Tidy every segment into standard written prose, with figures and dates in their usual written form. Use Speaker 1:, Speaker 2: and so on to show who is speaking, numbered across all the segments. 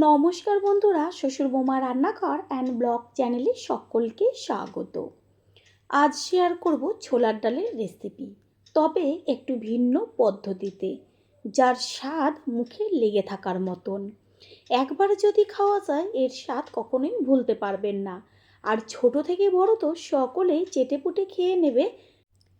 Speaker 1: নমস্কার বন্ধুরা, শ্বশুর বোমা রান্নাঘর অ্যান্ড ব্লগ চ্যানেলে সকলকে স্বাগত। আজ শেয়ার করব ছোলার ডালের রেসিপি, তবে একটু ভিন্ন পদ্ধতিতে, যার স্বাদ মুখে লেগে থাকার মতন। একবার যদি খাওয়া যায় এর স্বাদ কখনোই ভুলতে পারবেন না। আর ছোট থেকে বড় তো সকলেই চেটেপুটে খেয়ে নেবে।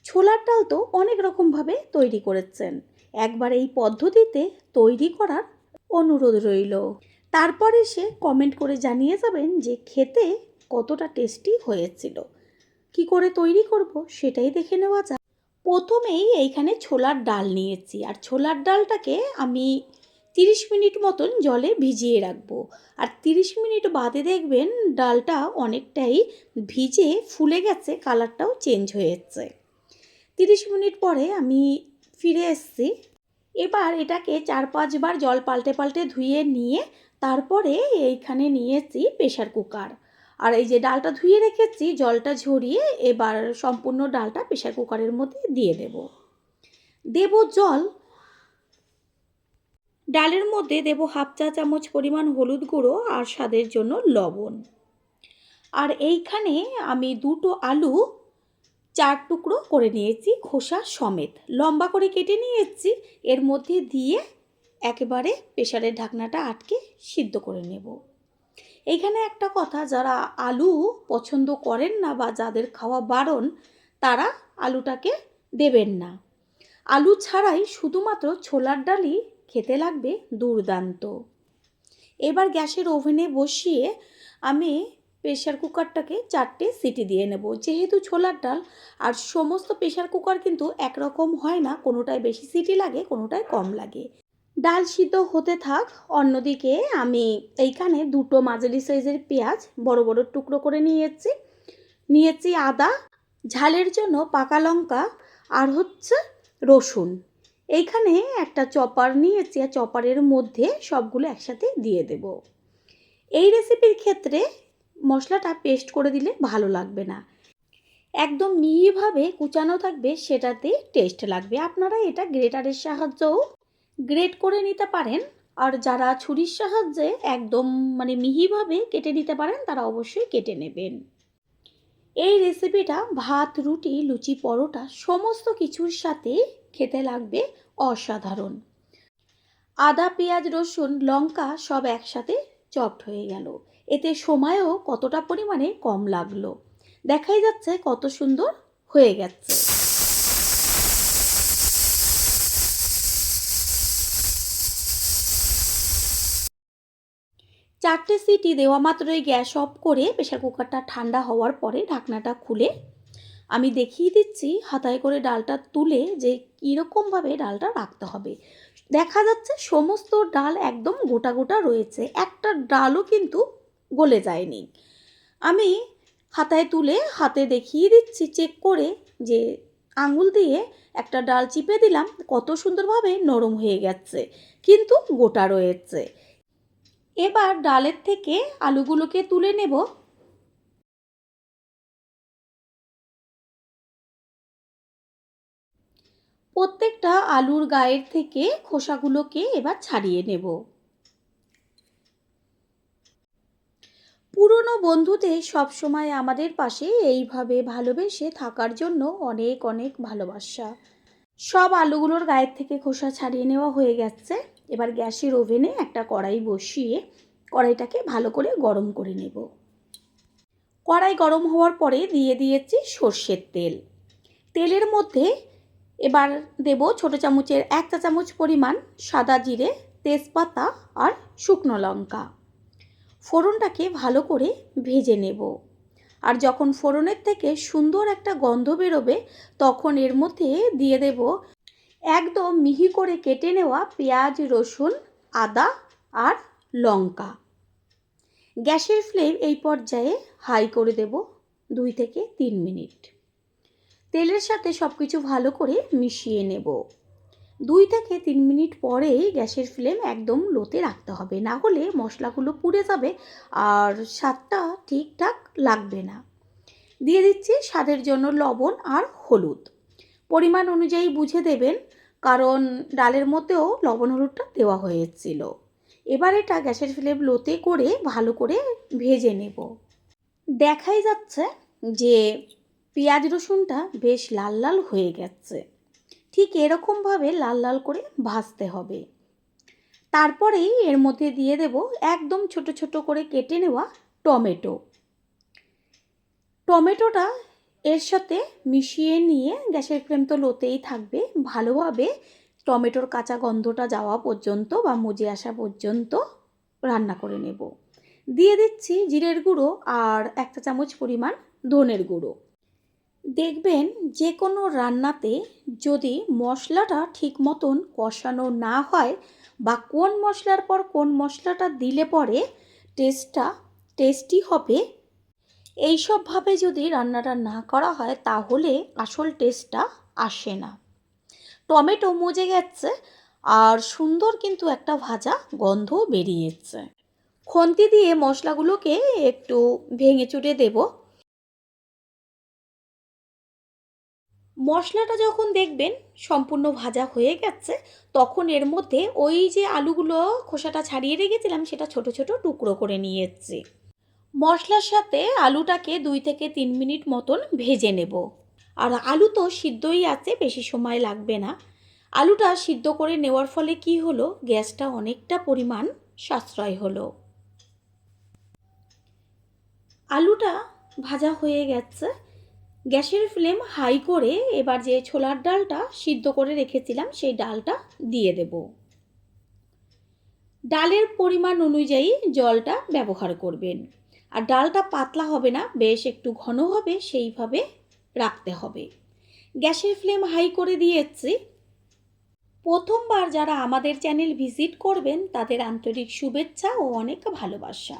Speaker 1: ছোলার ডাল তো অনেক রকমভাবে তৈরি করেছেন, একবার এই পদ্ধতিতে তৈরি করার অনুরোধ রইল। তারপর এসে কমেন্ট করে জানিয়ে যাবেন যে খেতে কতটা টেস্টি হয়েছিল। কি করে তৈরি করব সেটাই দেখে নেওয়া যাক। প্রথমেই এইখানে ছোলার ডাল নিয়েছি, আর ছোলার ডালটাকে আমি 30 মিনিট মতন জলে ভিজিয়ে রাখবো। আর 30 মিনিট বাদে দেখবেন ডালটা অনেকটাই ভিজে ফুলে গেছে, কালারটাও চেঞ্জ হয়ে যাচ্ছে। 30 মিনিট পরে আমি ফিরে এসেছি। এবার এটাকে 4-5 বার জল পাল্টে পাল্টে ধুয়ে নিয়ে তারপরে এইখানে নিয়েছি প্রেশার কুকার। আর এই যে ডালটা ধুয়ে রেখেছি, জলটা ঝরিয়ে এবার সম্পূর্ণ ডালটা প্রেশার কুকারের মধ্যে দিয়ে দেব জল। ডালের মধ্যে দেব 1/2 চা চামচ পরিমাণ হলুদ গুঁড়ো আর স্বাদের জন্য লবণ। আর এইখানে আমি 2টো আলু 4 টুকরো করে নিয়েছি, খোসা সমেত লম্বা করে কেটে নিয়েছি। এর মধ্যে দিয়ে একেবারে প্রেশারের ঢাকনাটা আটকে সিদ্ধ করে নেব। এইখানে একটা কথা, যারা আলু পছন্দ করেন না বা যাদের খাওয়া বারণ, তারা আলুটাকে দেবেন না। আলু ছাড়াই শুধুমাত্র ছোলার ডালই খেতে লাগবে দুর্দান্ত। এবার গ্যাসের ওভেনে বসিয়ে আমি প্রেশার কুকারটাকে 4টে সিটি দিয়ে নেব। যেহেতু ছোলার ডাল, আর সমস্ত প্রেশার কুকার কিন্তু একরকম হয় না, কোনোটায় বেশি সিটি লাগে, কোনোটায় কম লাগে। ডাল সিদ্ধ হতে থাক। অন্যদিকে আমি এইখানে 2টো মাঝারি সাইজের পেঁয়াজ বড় বড় টুকরো করে নিয়েছি আদা, ঝালের জন্য পাকা লঙ্কা, আর হচ্ছে রসুন। এইখানে একটা চপার নিয়েছি, আর চপারের মধ্যে সবগুলো একসাথে দিয়ে দেব। এই রেসিপির ক্ষেত্রে মশলাটা পেস্ট করে দিলে ভালো লাগবে না, একদম মিহিভাবে কুচানো থাকবে, সেটাতেই টেস্ট লাগবে। আপনারা এটা গ্রেটারের সাহায্যেও গ্রেট করে নিতে পারেন, আর যারা ছুরির সাহায্যে একদম মিহিভাবে কেটে নিতে পারেন তারা অবশ্যই কেটে নেবেন। এই রেসিপিটা ভাত, রুটি, লুচি, পরোটা সমস্ত কিছুর সাথে খেতে লাগবে অসাধারণ। আদা, পেঁয়াজ, রসুন, লঙ্কা সব একসাথে চপড হয়ে গেল। এতে সময়ও কতটা পরিমাণে কম লাগলো, দেখাই যাচ্ছে কত সুন্দর হয়ে গেছে। 4টে সিটি দেওয়া মাত্রই গ্যাস অফ করে প্রেশার কুকারটা ঠান্ডা হওয়ার পরে ঢাকনাটা খুলে আমি দেখিয়ে দিচ্ছি হাতায় করে ডালটা তুলে যে কীরকমভাবে ডালটা রাখতে হবে। দেখা যাচ্ছে সমস্ত ডাল একদম গোটা গোটা রয়েছে, একটা ডালও কিন্তু গলে যায়নি। আমি হাতায় তুলে হাতে দেখিয়ে দিচ্ছি চেক করে, যে আঙুল দিয়ে একটা ডাল চিপে দিলাম, কত সুন্দরভাবে নরম হয়ে গেছে, কিন্তু গোটা রয়েছে। এবার ডালের থেকে আলুগুলোকে তুলে নেব। প্রত্যেকটা আলুর গায়ের থেকে খোসাগুলোকে এবার ছাড়িয়ে নেব। পুরনো বন্ধুদের সবসময় আমাদের পাশে এইভাবে ভালোবেসে থাকার জন্য অনেক অনেক ভালোবাসা। সব আলুগুলোর গায়ের থেকে খোসা ছাড়িয়ে নেওয়া হয়ে গেছে। এবার গ্যাসের ওভেনে একটা কড়াই বসিয়ে কড়াইটাকে ভালো করে গরম করে নেব। কড়াই গরম হওয়ার পরে দিয়ে দিয়েছি সর্ষের তেল। তেলের মধ্যে এবার দেব ছোটো চামচের 1 চা চামচ পরিমাণ সাদা জিরে, তেজপাতা আর শুকনো লঙ্কা। ফোড়নটাকে ভালো করে ভেজে নেব। আর যখন ফোড়নের থেকে সুন্দর একটা গন্ধ বেরোবে, তখন এর মধ্যে দিয়ে দেব একদম মিহি করে কেটে নেওয়া পেঁয়াজ, রসুন, আদা আর লঙ্কা। গ্যাসের ফ্লেম এই পর্যায়ে হাই করে দেব 2 থেকে 3 মিনিট। তেলের সাথে সব কিছু ভালো করে মিশিয়ে নেব। 2 থেকে 3 মিনিট পরেই গ্যাসের ফ্লেম একদম লোতে রাখতে হবে, না হলে মশলাগুলো পুড়ে যাবে আর স্বাদটা ঠিকঠাক লাগবে না। দিয়ে দিচ্ছি স্বাদের জন্য লবণ আর হলুদ। পরিমাণ অনুযায়ী বুঝে দেবেন, কারণ ডালের মধ্যেও লবণ হলুদটা দেওয়া হয়েছিল। এবার এটা গ্যাসের ফ্লেম লোতে করে ভালো করে ভেজে নেব। দেখাই যাচ্ছে যে পেঁয়াজ রসুনটা বেশ লাল লাল হয়ে গেছে। ঠিক এরকমভাবে লাল লাল করে ভাজতে হবে। তারপরেই এর মধ্যে দিয়ে দেব একদম ছোট ছোট করে কেটে নেওয়া টমেটো। টমেটোটা এর সাথে মিশিয়ে নিয়ে গ্যাসের ফ্লেম তো লোতেই থাকবে, ভালোভাবে টমেটোর কাঁচা গন্ধটা যাওয়া পর্যন্ত বা মজে আসা পর্যন্ত রান্না করে নেব। দিয়ে দিচ্ছি জিরের গুঁড়ো আর 1 চা চামচ পরিমাণ ধনের গুঁড়ো। দেখবেন যে কোনো রান্নাতে যদি মশলাটা ঠিক মতন কষানো না হয় বা কোন মশলার পর কোন মশলাটা দিলে পরে টেস্টটা টেস্টি হবে, এইসবভাবে যদি রান্নাটা না করা হয় তাহলে আসল টেস্টটা আসে না। টমেটো মজে গেছে আর সুন্দর কিন্তু একটা ভাজা গন্ধ বেরিয়েছে। খুন্তি দিয়ে মশলাগুলোকে একটু ভেঙে চুটে দেব। মশলাটা যখন দেখবেন সম্পূর্ণ ভাজা হয়ে গেছে তখন এর মধ্যে ওই যে আলুগুলো খোসাটা ছাড়িয়ে রেখেছিলাম সেটা ছোট ছোট টুকরো করে নিয়েছি। মশলার সাথে আলুটাকে 2 থেকে 3 মিনিট মতন ভেজে নেব। আর আলু তো সিদ্ধই আছে, বেশি সময় লাগবে না। আলুটা সিদ্ধ করে নেওয়ার ফলে কি হলো, গ্যাসটা অনেকটা পরিমাণ সাশ্রয় হলো। আলুটা ভাজা হয়ে গেছে। গ্যাসের ফ্লেম হাই করে এবার যে ছোলার ডালটা সিদ্ধ করে রেখেছিলাম সেই ডালটা দিয়ে দেব। ডালের পরিমাণ অনুযায়ী জলটা ব্যবহার করবেন। আর ডালটা পাতলা হবে না, বেশ একটু ঘন হবে, সেইভাবে রাখতে হবে। গ্যাসের ফ্লেম হাই করে দিয়েছি। প্রথমবার যারা আমাদের চ্যানেল ভিজিট করবেন তাদের আন্তরিক শুভেচ্ছা ও অনেক ভালোবাসা।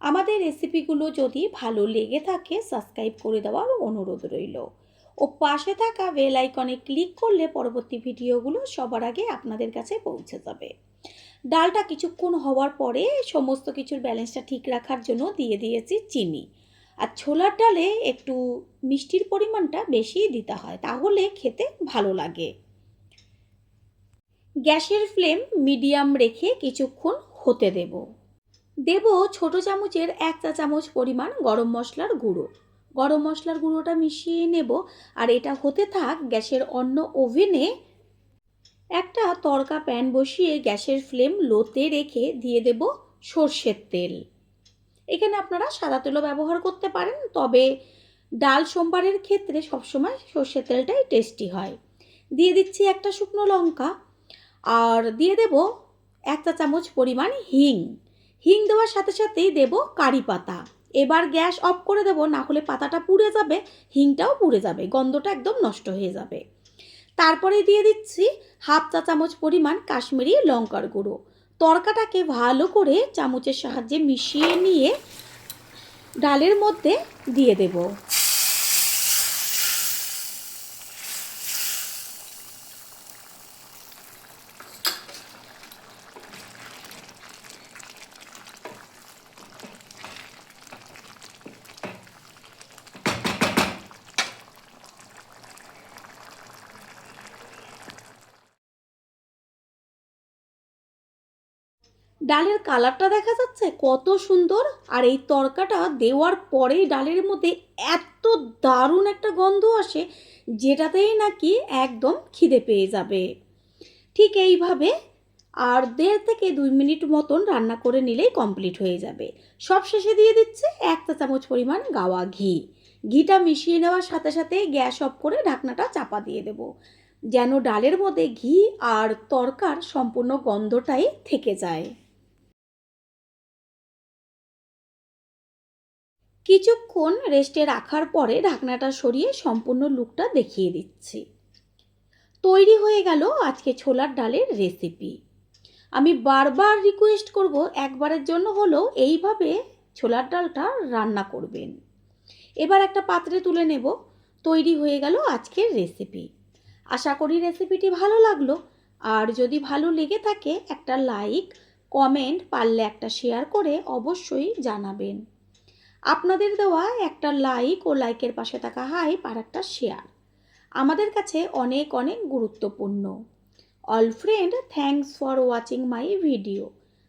Speaker 1: আমাদের রেসিপিগুলো যদি ভালো লেগে থাকে সাবস্ক্রাইব করে দেওয়ার অনুরোধ রইল ও পাশে থাকা বেল আইকনে ক্লিক করলে পরবর্তী ভিডিওগুলো সবার আগে আপনাদের কাছে পৌঁছে যাবে। ডালটা কিছুক্ষণ হওয়ার পরে সমস্ত কিছুর ব্যালেন্সটা ঠিক রাখার জন্য দিয়ে দিয়েছি চিনি। আর ছোলার ডালে একটু মিষ্টির পরিমাণটা বেশি দিতে হয়, তাহলে খেতে ভালো লাগে। গ্যাসের ফ্লেম মিডিয়াম রেখে কিছুক্ষণ হতে দেব। দেব ছোট চামচের 1 চা চামচ পরিমাণ গরম মশলার গুঁড়ো। গরম মশলার গুঁড়োটা মিশিয়ে নেব। আর এটা হতে থাক গ্যাসের অন্য ওভেনে একটা তড়কা প্যান বসিয়ে গ্যাসের ফ্লেম লোতে রেখে দিয়ে দেব সর্ষের তেল। এখানে আপনারা সাদা তেলও ব্যবহার করতে পারেন, তবে ডাল সম্বারের ক্ষেত্রে সবসময় সর্ষের তেলটাই টেস্টি হয়। দিয়ে দিচ্ছি একটা শুকনো লঙ্কা আর দিয়ে দেব 1 চা চামচ পরিমাণ হিং। হিং দেওয়ার সাথে সাথেই দেব কারি পাতা। এবার গ্যাস অফ করে দেব, না হলে পাতাটা পুড়ে যাবে, হিংটাও পুড়ে যাবে, গন্ধটা একদম নষ্ট হয়ে যাবে। তারপরে দিয়ে দিচ্ছি 1/2 চা চামচ পরিমাণ কাশ্মীরি লঙ্কার গুঁড়ো। তরকাটাকে ভালো করে চামচের সাহায্যে মিশিয়ে নিয়ে ডালের মধ্যে দিয়ে দেব। ডালের কালারটা দেখা যাচ্ছে কত সুন্দর। আর এই তরকাটা দেওয়ার পরেই ডালের মধ্যে এত দারুণ একটা গন্ধ আসে, যেটাতেই নাকি একদম খিদে পেয়ে যাবে। ঠিক এইভাবে আর 1.5 থেকে 2 মিনিট মতন রান্না করে নিলেই কমপ্লিট হয়ে যাবে। সব শেষে দিয়ে দিচ্ছি 1 চা চামচ পরিমাণ গাওয়া ঘি। ঘিটা মিশিয়ে নেওয়ার সাথে সাথে গ্যাস অফ করে ঢাকনাটা চাপা দিয়ে দেব, যেন ডালের মধ্যে ঘি আর তরকার সম্পূর্ণ গন্ধটাই থেকে যায়। কিছুক্ষণ রেস্টে রাখার পরে ঢাকনাটা সরিয়ে সম্পূর্ণ লুকটা দেখিয়ে দিচ্ছি। তৈরি হয়ে গেল আজকে ছোলার ডালের রেসিপি। আমি বারবার রিকোয়েস্ট করব একবারের জন্য হলেও এইভাবে ছোলার ডালটা রান্না করবেন। এবার একটা পাত্রে তুলে নেব। তৈরি হয়ে গেল আজকের রেসিপি। আশা করি রেসিপিটি ভালো লাগলো। আর যদি ভালো লেগে থাকে একটা লাইক, কমেন্ট, পারলে একটা শেয়ার করে অবশ্যই জানাবেন। আপনাদের দেওয়া একটা লাইক ও লাইকের পাশে থাকা হাইপ আর একটা শেয়ার আমাদের কাছে অনেক অনেক গুরুত্বপূর্ণ। All friend, thanks for watching my video.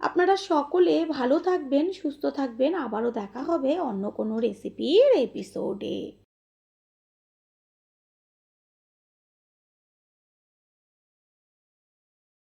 Speaker 1: আপনারা সকলে ভালো থাকবেন, সুস্থ থাকবেন। আবারও দেখা হবে অন্য কোনো রেসিপির এপিসোডে।